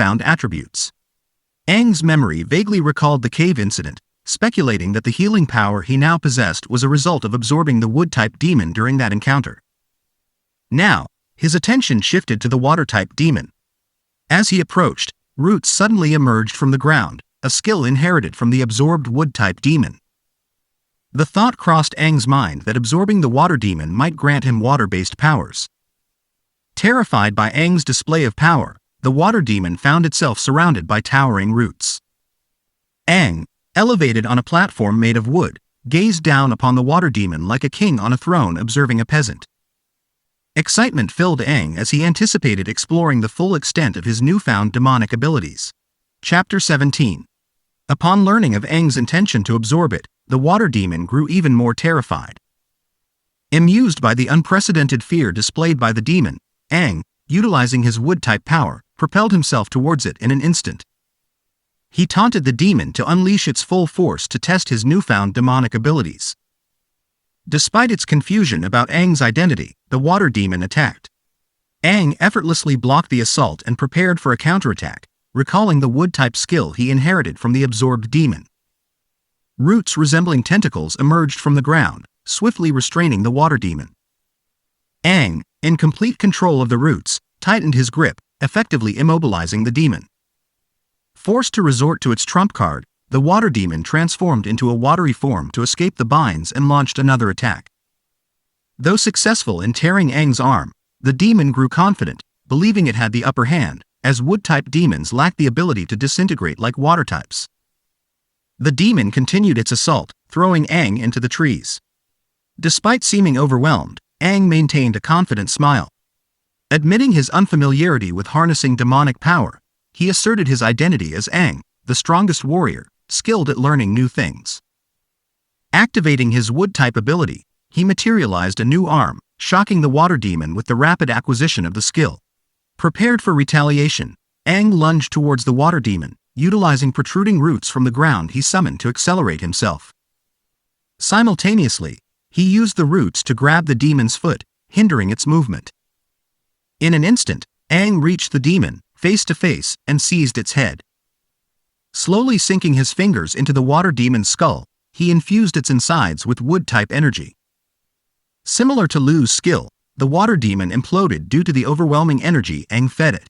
earthbound attributes. Aang's memory vaguely recalled the cave incident, speculating that the healing power he now possessed was a result of absorbing the wood-type demon during that encounter. Now, his attention shifted to the water-type demon. As he approached, roots suddenly emerged from the ground, a skill inherited from the absorbed wood-type demon. The thought crossed Aang's mind that absorbing the water demon might grant him water-based powers. Terrified by Aang's display of power, the water demon found itself surrounded by towering roots. Aang, elevated on a platform made of wood, gazed down upon the water demon like a king on a throne observing a peasant. Excitement filled Aang as he anticipated exploring the full extent of his newfound demonic abilities. Chapter 17. Upon learning of Aang's intention to absorb it, the water demon grew even more terrified. Amused by the unprecedented fear displayed by the demon, Aang, utilizing his wood-type power, propelled himself towards it in an instant. He taunted the demon to unleash its full force to test his newfound demonic abilities. Despite its confusion about Aang's identity, the water demon attacked. Aang effortlessly blocked the assault and prepared for a counterattack, recalling the wood-type skill he inherited from the absorbed demon. Roots resembling tentacles emerged from the ground, swiftly restraining the water demon. Aang, in complete control of the roots, tightened his grip, effectively immobilizing the demon. Forced to resort to its trump card, the water demon transformed into a watery form to escape the binds and launched another attack. Though successful in tearing Aang's arm, the demon grew confident, believing it had the upper hand, as wood-type demons lack the ability to disintegrate like water types. The demon continued its assault, throwing Aang into the trees. Despite seeming overwhelmed, Aang maintained a confident smile. Admitting his unfamiliarity with harnessing demonic power, he asserted his identity as Aang, the strongest warrior, skilled at learning new things. Activating his wood-type ability, he materialized a new arm, shocking the water demon with the rapid acquisition of the skill. Prepared for retaliation, Aang lunged towards the water demon, utilizing protruding roots from the ground he summoned to accelerate himself. Simultaneously, he used the roots to grab the demon's foot, hindering its movement. In an instant, Aang reached the demon, face to face, and seized its head. Slowly sinking his fingers into the water demon's skull, he infused its insides with wood-type energy. Similar to Lu's skill, the water demon imploded due to the overwhelming energy Aang fed it.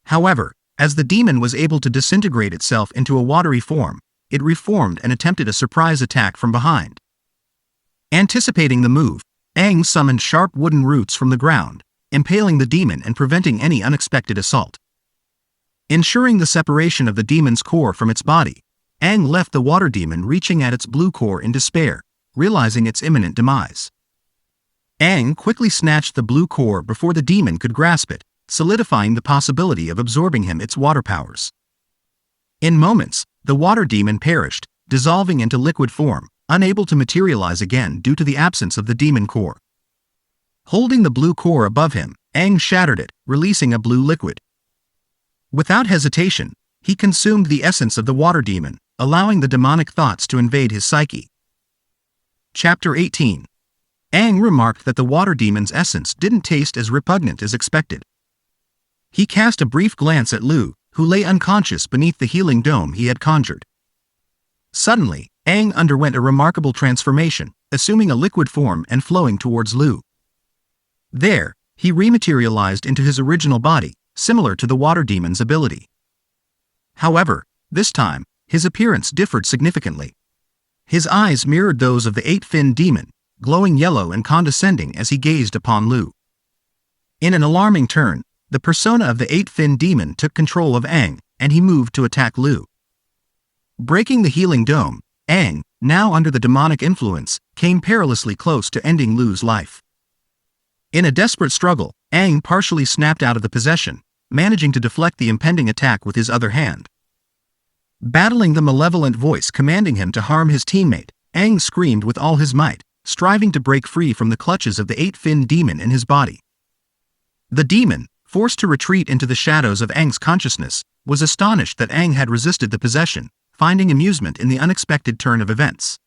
However, as the demon was able to disintegrate itself into a watery form, it reformed and attempted a surprise attack from behind. Anticipating the move, Aang summoned sharp wooden roots from the ground, impaling the demon and preventing any unexpected assault. Ensuring the separation of the demon's core from its body, Aang left the water demon reaching at its blue core in despair, realizing its imminent demise. Aang quickly snatched the blue core before the demon could grasp it, solidifying the possibility of absorbing its water powers. In moments, the water demon perished, dissolving into liquid form, unable to materialize again due to the absence of the demon core. Holding the blue core above him, Aang shattered it, releasing a blue liquid. Without hesitation, he consumed the essence of the water demon, allowing the demonic thoughts to invade his psyche. Chapter 18. Aang remarked that the water demon's essence didn't taste as repugnant as expected. He cast a brief glance at Lu, who lay unconscious beneath the healing dome he had conjured. Suddenly, Aang underwent a remarkable transformation, assuming a liquid form and flowing towards Lu. There, he rematerialized into his original body, similar to the water demon's ability. However, this time, his appearance differed significantly. His eyes mirrored those of the eight-finned demon, glowing yellow and condescending as he gazed upon Lu. In an alarming turn, the persona of the eight-finned demon took control of Aang, and he moved to attack Lu. Breaking the healing dome, Aang, now under the demonic influence, came perilously close to ending Lu's life. In a desperate struggle, Aang partially snapped out of the possession, managing to deflect the impending attack with his other hand. Battling the malevolent voice commanding him to harm his teammate, Aang screamed with all his might, striving to break free from the clutches of the eight-finned demon in his body. The demon, forced to retreat into the shadows of Aang's consciousness, was astonished that Aang had resisted the possession, finding amusement in the unexpected turn of events.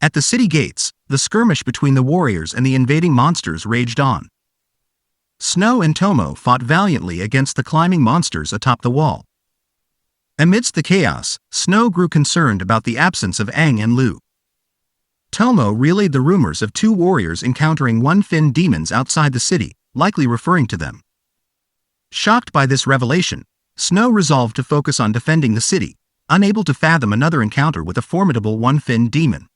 At the city gates, the skirmish between the warriors and the invading monsters raged on. Snow and Tomo fought valiantly against the climbing monsters atop the wall. Amidst the chaos, Snow grew concerned about the absence of Aang and Lu. Tomo relayed the rumors of two warriors encountering one-fin demons outside the city, likely referring to them. Shocked by this revelation, Snow resolved to focus on defending the city, unable to fathom another encounter with a formidable one-fin demon.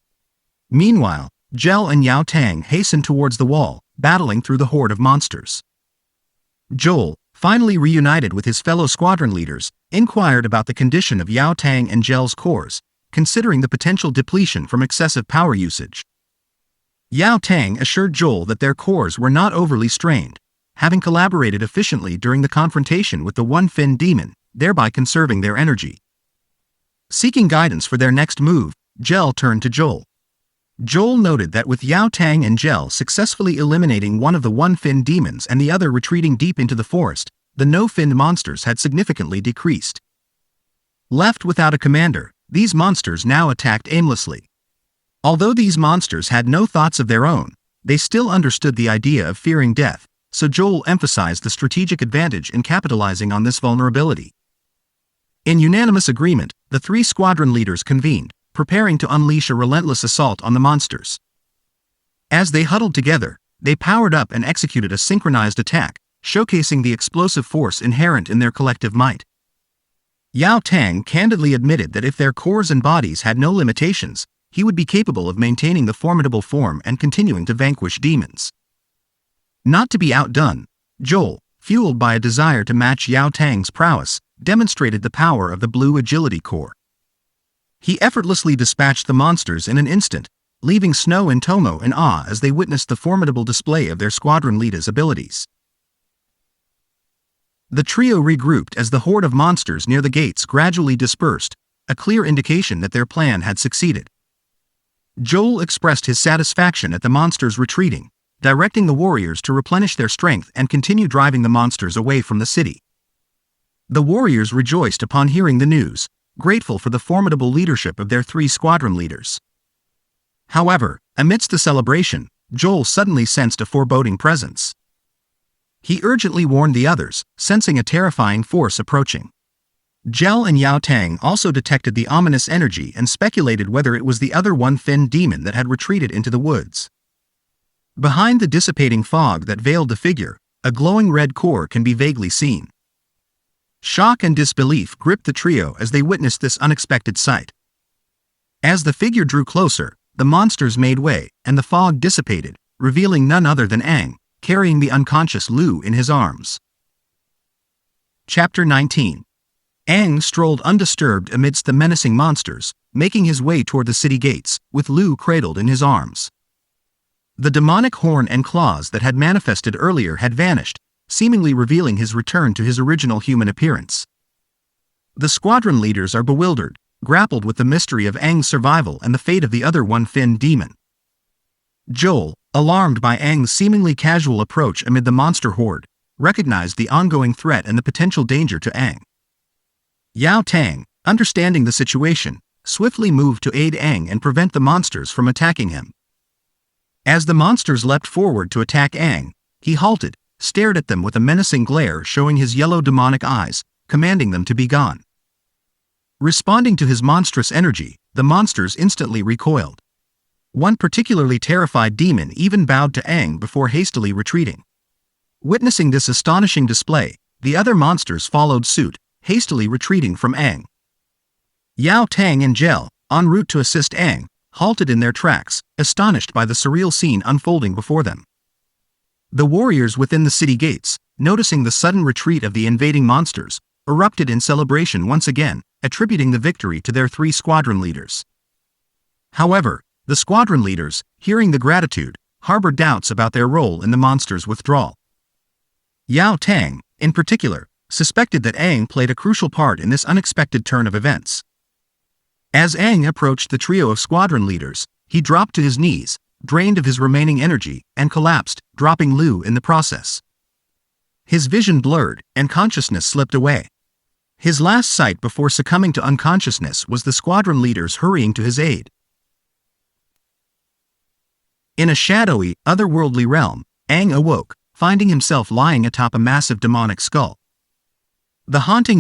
Meanwhile, Gel and Yao Tang hastened towards the wall, battling through the horde of monsters. Joel, finally reunited with his fellow squadron leaders, inquired about the condition of Yao Tang and Gel's cores, considering the potential depletion from excessive power usage. Yao Tang assured Joel that their cores were not overly strained, having collaborated efficiently during the confrontation with the one-fin demon, thereby conserving their energy. Seeking guidance for their next move, Gel turned to Joel. Joel noted that with Yao Tang and Gel successfully eliminating one of the one-fin demons and the other retreating deep into the forest, the no-fin monsters had significantly decreased. Left without a commander, these monsters now attacked aimlessly. Although these monsters had no thoughts of their own, they still understood the idea of fearing death, so Joel emphasized the strategic advantage in capitalizing on this vulnerability. In unanimous agreement, the three squadron leaders convened, preparing to unleash a relentless assault on the monsters. As they huddled together, they powered up and executed a synchronized attack, showcasing the explosive force inherent in their collective might. Yao Tang candidly admitted that if their cores and bodies had no limitations, he would be capable of maintaining the formidable form and continuing to vanquish demons. Not to be outdone, Joel, fueled by a desire to match Yao Tang's prowess, demonstrated the power of the Blue Agility Core. He effortlessly dispatched the monsters in an instant, leaving Snow and Tomo in awe as they witnessed the formidable display of their squadron leader's abilities. The trio regrouped as the horde of monsters near the gates gradually dispersed, a clear indication that their plan had succeeded. Joel expressed his satisfaction at the monsters retreating, directing the warriors to replenish their strength and continue driving the monsters away from the city. The warriors rejoiced upon hearing the news, grateful for the formidable leadership of their three squadron leaders. However, amidst the celebration, Joel suddenly sensed a foreboding presence. He urgently warned the others, sensing a terrifying force approaching. Gel and Yao Tang also detected the ominous energy and speculated whether it was the other one-fin demon that had retreated into the woods. Behind the dissipating fog that veiled the figure, a glowing red core can be vaguely seen. Shock and disbelief gripped the trio as they witnessed this unexpected sight. As the figure drew closer, the monsters made way, and the fog dissipated, revealing none other than Aang, carrying the unconscious Lu in his arms. Chapter 19. Aang strolled undisturbed amidst the menacing monsters, making his way toward the city gates, with Lu cradled in his arms. The demonic horn and claws that had manifested earlier had vanished, seemingly revealing his return to his original human appearance. The squadron leaders are bewildered, grappled with the mystery of Aang's survival and the fate of the other one-fin demon. Joel, alarmed by Aang's seemingly casual approach amid the monster horde, recognized the ongoing threat and the potential danger to Aang. Yao Tang, understanding the situation, swiftly moved to aid Aang and prevent the monsters from attacking him. As the monsters leapt forward to attack Aang, he halted, stared at them with a menacing glare showing his yellow demonic eyes, commanding them to be gone. Responding to his monstrous energy, the monsters instantly recoiled. One particularly terrified demon even bowed to Aang before hastily retreating. Witnessing this astonishing display, the other monsters followed suit, hastily retreating from Aang. Yao Tang and Gel, en route to assist Aang, halted in their tracks, astonished by the surreal scene unfolding before them. The warriors within the city gates, noticing the sudden retreat of the invading monsters, erupted in celebration once again, attributing the victory to their three squadron leaders. However, the squadron leaders, hearing the gratitude, harbored doubts about their role in the monsters' withdrawal. Yao Tang, in particular, suspected that Aang played a crucial part in this unexpected turn of events. As Aang approached the trio of squadron leaders, he dropped to his knees, drained of his remaining energy, and collapsed, dropping Lu in the process. His vision blurred, and consciousness slipped away. His last sight before succumbing to unconsciousness was the squadron leaders hurrying to his aid. In a shadowy, otherworldly realm, Aang awoke, finding himself lying atop a massive demonic skull. The haunting